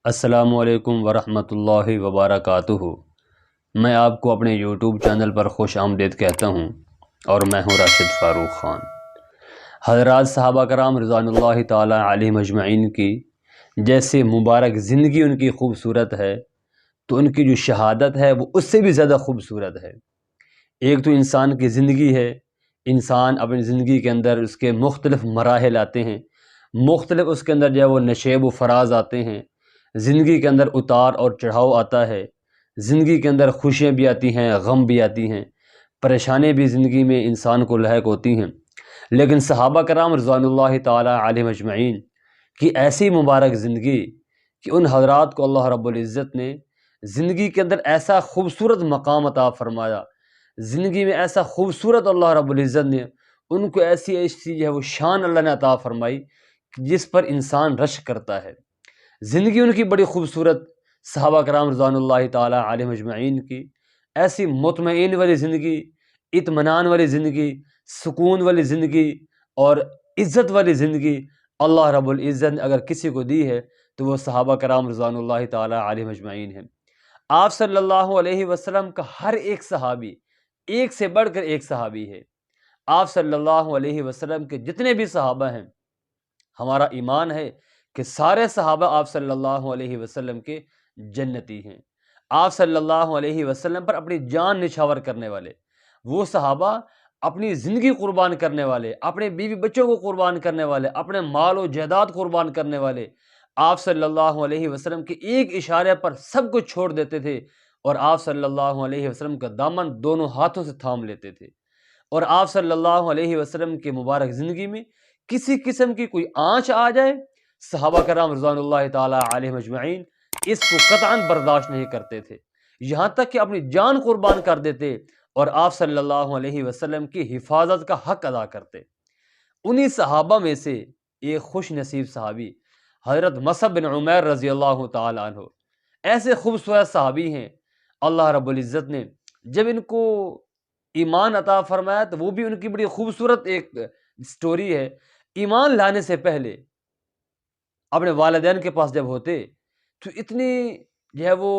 السلام علیکم ورحمۃ اللہ وبرکاتہ۔ میں آپ کو اپنے یوٹیوب چینل پر خوش آمدید کہتا ہوں اور میں ہوں راشد فاروق خان۔ حضرات صحابہ کرام رضوان اللہ تعالی علیہم اجمعین کی جیسے مبارک زندگی ان کی خوبصورت ہے، تو ان کی جو شہادت ہے وہ اس سے بھی زیادہ خوبصورت ہے۔ ایک تو انسان کی زندگی ہے، انسان اپنی زندگی کے اندر اس کے مختلف مراحل آتے ہیں، مختلف اس کے اندر جو ہے وہ نشیب و فراز آتے ہیں، زندگی کے اندر اتار اور چڑھاؤ آتا ہے، زندگی کے اندر خوشیاں بھی آتی ہیں، غم بھی آتی ہیں، پریشانیاں بھی زندگی میں انسان کو لاحق ہوتی ہیں۔ لیکن صحابہ کرام رضوان اللہ تعالی علیہم اجمعین کی ایسی مبارک زندگی کہ ان حضرات کو اللہ رب العزت نے زندگی کے اندر ایسا خوبصورت مقام عطا فرمایا، زندگی میں ایسا خوبصورت اللہ رب العزت نے ان کو ایسی جو ہے وہ شان اللہ نے عطا فرمائی جس پر انسان رشک کرتا ہے۔ زندگی ان کی بڑی خوبصورت، صحابہ کرام رضوان اللہ تعالی علیہم اجمعین کی ایسی مطمئن والی زندگی، اطمینان والی زندگی، سکون والی زندگی اور عزت والی زندگی اللہ رب العزت نے اگر کسی کو دی ہے تو وہ صحابہ کرام رضوان اللہ تعالی علیہم اجمعین ہیں۔ آپ صلی اللہ علیہ وسلم کا ہر ایک صحابی ایک سے بڑھ کر ایک صحابی ہے۔ آپ صلی اللہ علیہ وسلم کے جتنے بھی صحابہ ہیں، ہمارا ایمان ہے کہ سارے صحابہ آپ صلی اللہ علیہ وسلم کے جنتی ہیں۔ آپ صلی اللہ علیہ وسلم پر اپنی جان نچھاور کرنے والے وہ صحابہ، اپنی زندگی قربان کرنے والے، اپنے بیوی بچوں کو قربان کرنے والے، اپنے مال و جائیداد قربان کرنے والے، آپ صلی اللہ علیہ وسلم کے ایک اشارے پر سب کچھ چھوڑ دیتے تھے اور آپ صلی اللہ علیہ وسلم کا دامن دونوں ہاتھوں سے تھام لیتے تھے۔ اور آپ صلی اللہ علیہ وسلم کے مبارک زندگی میں کسی قسم کی کوئی آنچ آ جائے، صحابہ کرام رضوان اللہ تعالی علیہ اجمعین اس کو قطعاً برداشت نہیں کرتے تھے، یہاں تک کہ اپنی جان قربان کر دیتے اور آپ صلی اللہ علیہ وسلم کی حفاظت کا حق ادا کرتے۔ انہی صحابہ میں سے ایک خوش نصیب صحابی حضرت مصعب بن عمیر رضی اللہ تعالی عنہ، ایسے خوبصورت صحابی ہیں، اللہ رب العزت نے جب ان کو ایمان عطا فرمایا تو وہ بھی ان کی بڑی خوبصورت ایک سٹوری ہے۔ ایمان لانے سے پہلے اپنے والدین کے پاس جب ہوتے تو اتنی جو ہے وہ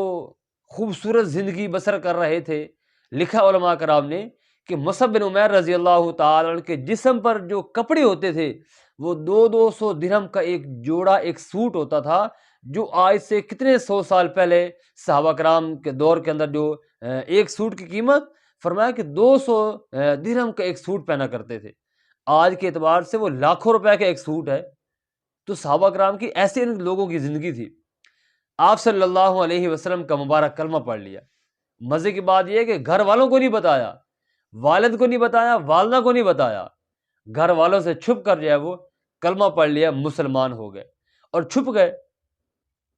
خوبصورت زندگی بسر کر رہے تھے۔ لکھا علماء کرام نے کہ مصعب بن عمیر رضی اللہ تعالی عنہ کے جسم پر جو کپڑے ہوتے تھے وہ 200 درہم کا ایک جوڑا، ایک سوٹ ہوتا تھا، جو آج سے کتنے 100 سال پہلے صحابہ کرام کے دور کے اندر جو ایک سوٹ کی قیمت فرمایا کہ 200 درہم کا ایک سوٹ پہنا کرتے تھے، آج کے اعتبار سے وہ لاکھوں روپے کا ایک سوٹ ہے۔ تو صحابہ کرام کی ایسے ان لوگوں کی زندگی تھی۔ آپ صلی اللہ علیہ وسلم کا مبارک کلمہ پڑھ لیا۔ مزے کی بات یہ ہے کہ گھر والوں کو نہیں بتایا، والد کو نہیں بتایا، والدہ کو نہیں بتایا، گھر والوں سے چھپ کر جو ہے وہ کلمہ پڑھ لیا، مسلمان ہو گئے اور چھپ گئے،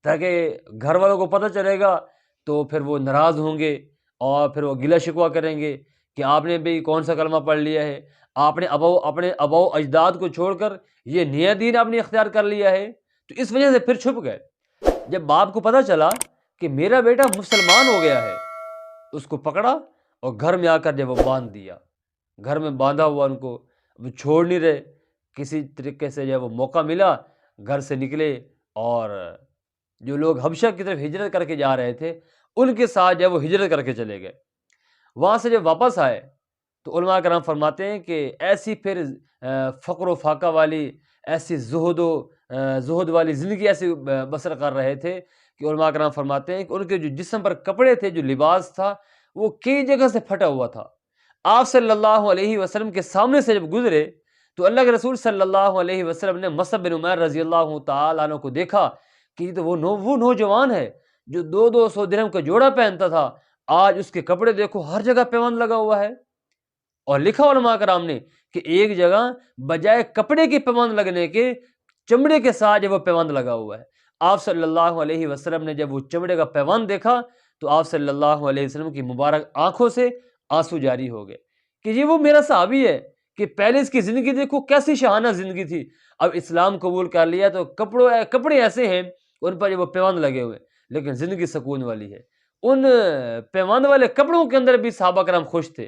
تاکہ گھر والوں کو پتہ چلے گا تو پھر وہ ناراض ہوں گے اور پھر وہ گلہ شکوہ کریں گے کہ آپ نے بھی کون سا کلمہ پڑھ لیا ہے، آپ نے اپنے اباؤ اجداد کو چھوڑ کر یہ نیا دین آپ نے اختیار کر لیا ہے۔ تو اس وجہ سے پھر چھپ گئے۔ جب باپ کو پتہ چلا کہ میرا بیٹا مسلمان ہو گیا ہے، اس کو پکڑا اور گھر میں آ کر جب وہ باندھ دیا، گھر میں باندھا ہوا ان کو وہ چھوڑ نہیں رہے۔ کسی طریقے سے جب وہ موقع ملا گھر سے نکلے اور جو لوگ حبشہ کی طرف ہجرت کر کے جا رہے تھے ان کے ساتھ جب وہ ہجرت کر کے چلے گئے۔ وہاں سے جب واپس آئے تو علماء کرام فرماتے ہیں کہ ایسی پھر فقر و فاقہ والی، ایسی زہد والی زندگی ایسی بسر کر رہے تھے کہ علماء کرام فرماتے ہیں کہ ان کے جو جسم پر کپڑے تھے، جو لباس تھا، وہ کئی جگہ سے پھٹا ہوا تھا۔ آپ صلی اللہ علیہ وسلم کے سامنے سے جب گزرے تو اللہ کے رسول صلی اللہ علیہ وسلم نے مصعب بن عمیر رضی اللہ تعالی عنہ کو دیکھا کہ تو وہ نوجوان ہے جو 200 درہم کا جوڑا پہنتا تھا، آج اس کے کپڑے دیکھو ہر جگہ پیوند لگا ہوا ہے۔ اور لکھا علماء کرام نے کہ ایک جگہ بجائے کپڑے کے پیوند لگنے کے چمڑے کے ساتھ جب وہ پیوند لگا ہوا ہے۔ آپ صلی اللہ علیہ وسلم نے جب وہ چمڑے کا پیوند دیکھا تو آپ صلی اللہ علیہ وسلم کی مبارک آنکھوں سے آنسو جاری ہو گئے کہ یہ وہ میرا صحابی ہے کہ پہلے اس کی زندگی دیکھو کیسی شاہانہ زندگی تھی، اب اسلام قبول کر لیا تو کپڑے ایسے ہیں ان پر وہ پیوند لگے ہوئے، لیکن زندگی سکون والی ہے۔ ان پیوند والے کپڑوں کے اندر بھی صحابہ کرام خوش تھے،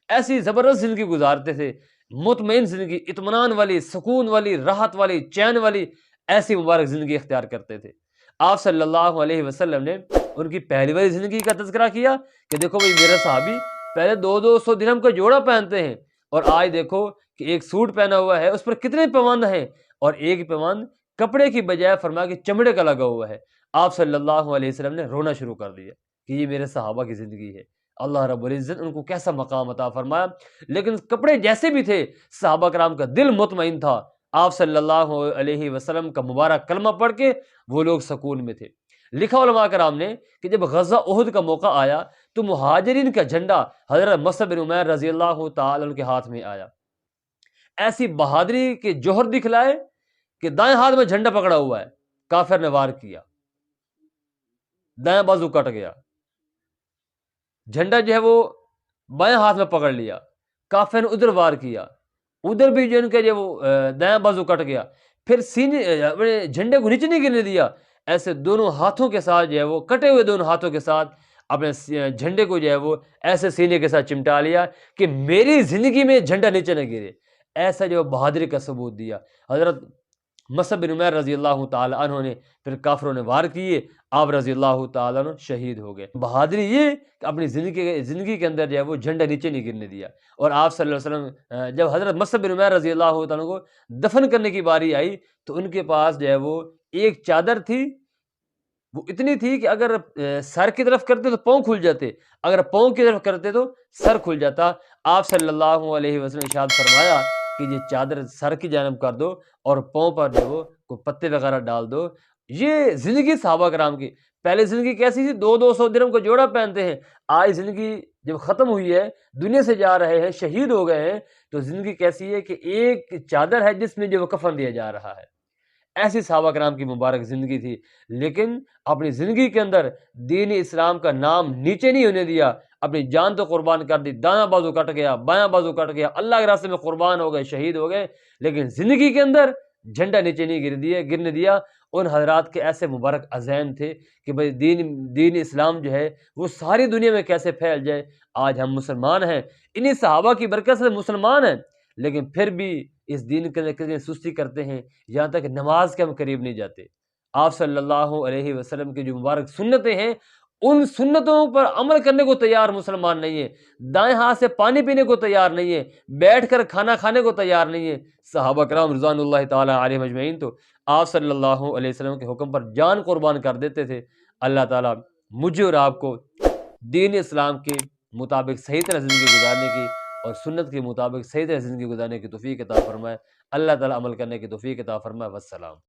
ایسی زبردست زندگی گزارتے تھے، مطمئن زندگی، اطمینان والی، سکون والی، راحت والی، چین والی، ایسی مبارک زندگی اختیار کرتے تھے۔ آپ صلی اللہ علیہ وسلم نے ان کی پہلی والی زندگی کا تذکرہ کیا کہ دیکھو بھائی میرا صحابی پہلے 200 درہم کا جوڑا پہنتے ہیں، اور آج دیکھو کہ ایک سوٹ پہنا ہوا ہے، اس پر کتنے پیوند ہیں، اور ایک پیوند کپڑے کی بجائے فرمایا کہ چمڑے کا لگا ہوا ہے۔ آپ صلی اللہ علیہ وسلم نے رونا شروع کر دیا کہ یہ میرے صحابہ کی زندگی ہے، اللہ رب العزت ان کو کیسا مقام عطا فرمایا۔ لیکن کپڑے جیسے بھی تھے، صحابہ کرام کا دل مطمئن تھا، آپ صلی اللہ علیہ وسلم کا مبارک کلمہ پڑھ کے وہ لوگ سکون میں تھے۔ لکھا علماء کرام نے کہ جب غزوہ احد کا موقع آیا تو مہاجرین کا جھنڈا حضرت مصعب بن عمیر رضی اللہ تعالی عنہ کے ہاتھ میں آیا، ایسی بہادری کے جوہر دکھلائے کہ دائیں ہاتھ میں جھنڈا پکڑا ہوا ہے، کافر نے وار کیا، دائیں بازو کٹ گیا، جھنڈا جو ہے وہ بائیں ہاتھ میں پکڑ لیا، کافر نے ادھر وار کیا، ادھر بھی جو ان کے جو وہ دائیں بازو کٹ گیا، پھر سینے اپنے جھنڈے کو نیچے نہیں گرنے دیا، ایسے دونوں ہاتھوں کے ساتھ جو ہے وہ کٹے ہوئے دونوں ہاتھوں کے ساتھ اپنے جھنڈے کو جو ہے وہ ایسے سینے کے ساتھ چمٹا لیا کہ میری زندگی میں جھنڈا نیچے نہ گرے، ایسا جو بہادری کا ثبوت دیا۔ حضرت مصعب بن عمیر رضی اللہ تعالی عنہ نے پھر کافروں نے وار کیے، آپ رضی اللہ تعالی عنہ شہید ہو گئے۔ بہادری یہ کہ اپنی زندگی کے اندر جو ہے وہ جھنڈا نیچے نہیں گرنے دیا۔ اور آپ صلی اللہ علیہ وسلم جب حضرت مصعب بن عمیر رضی اللہ تعالی عنہ کو دفن کرنے کی باری آئی تو ان کے پاس جو ہے وہ ایک چادر تھی، وہ اتنی تھی کہ اگر سر کی طرف کرتے تو پاؤں کھل جاتے، اگر پاؤں کی طرف کرتے تو سر کھل جاتا۔ آپ صلی اللہ علیہ وسلم نے ارشاد فرمایا کہ یہ چادر سر کی جانب کر دو اور پاؤں پر جو وہ کوئی پتے وغیرہ ڈال دو۔ یہ زندگی صحابہ کرام کی۔ پہلے زندگی کیسی تھی؟ 200 درہم کو جوڑا پہنتے ہیں، آج زندگی جب ختم ہوئی ہے، دنیا سے جا رہے ہیں، شہید ہو گئے ہیں، تو زندگی کیسی ہے کہ ایک چادر ہے جس میں جو وہ کفن دیا جا رہا ہے۔ ایسی صحابہ کرام کی مبارک زندگی تھی، لیکن اپنی زندگی کے اندر دین اسلام کا نام نیچے نہیں ہونے دیا، اپنی جان تو قربان کر دی، دایاں بازو کٹ گیا، بایاں بازو کٹ گیا، اللہ کے راستے میں قربان ہو گئے، شہید ہو گئے، لیکن زندگی کے اندر جھنڈا نیچے نہیں گرنے دیا۔ ان حضرات کے ایسے مبارک عزائم تھے کہ بھئی دین اسلام جو ہے وہ ساری دنیا میں کیسے پھیل جائے۔ آج ہم مسلمان ہیں، انہی صحابہ کی برکت سے مسلمان ہیں، لیکن پھر بھی اس دین کے لیے سستی کرتے ہیں، یہاں تک نماز کے ہم قریب نہیں جاتے۔ آپ صلی اللہ علیہ وسلم کی جو مبارک سنتیں ہیں، ان سنتوں پر عمل کرنے کو تیار مسلمان نہیں ہے، دائیں ہاتھ سے پانی پینے کو تیار نہیں ہے، بیٹھ کر کھانا کھانے کو تیار نہیں ہے۔ صحابہ کرام رضوان اللہ تعالی علیہم اجمعین تو آپ صلی اللہ علیہ وسلم کے حکم پر جان قربان کر دیتے تھے۔ اللہ تعالیٰ مجھے اور آپ کو دین اسلام کے مطابق صحیح طرح زندگی گزارنے کی اور سنت کے مطابق صحیح طرح زندگی گزارنے کی توفیق عطا فرمائے۔ اللہ تعالیٰ عمل کرنے کی توفیق عطا فرمائے۔ والسلام۔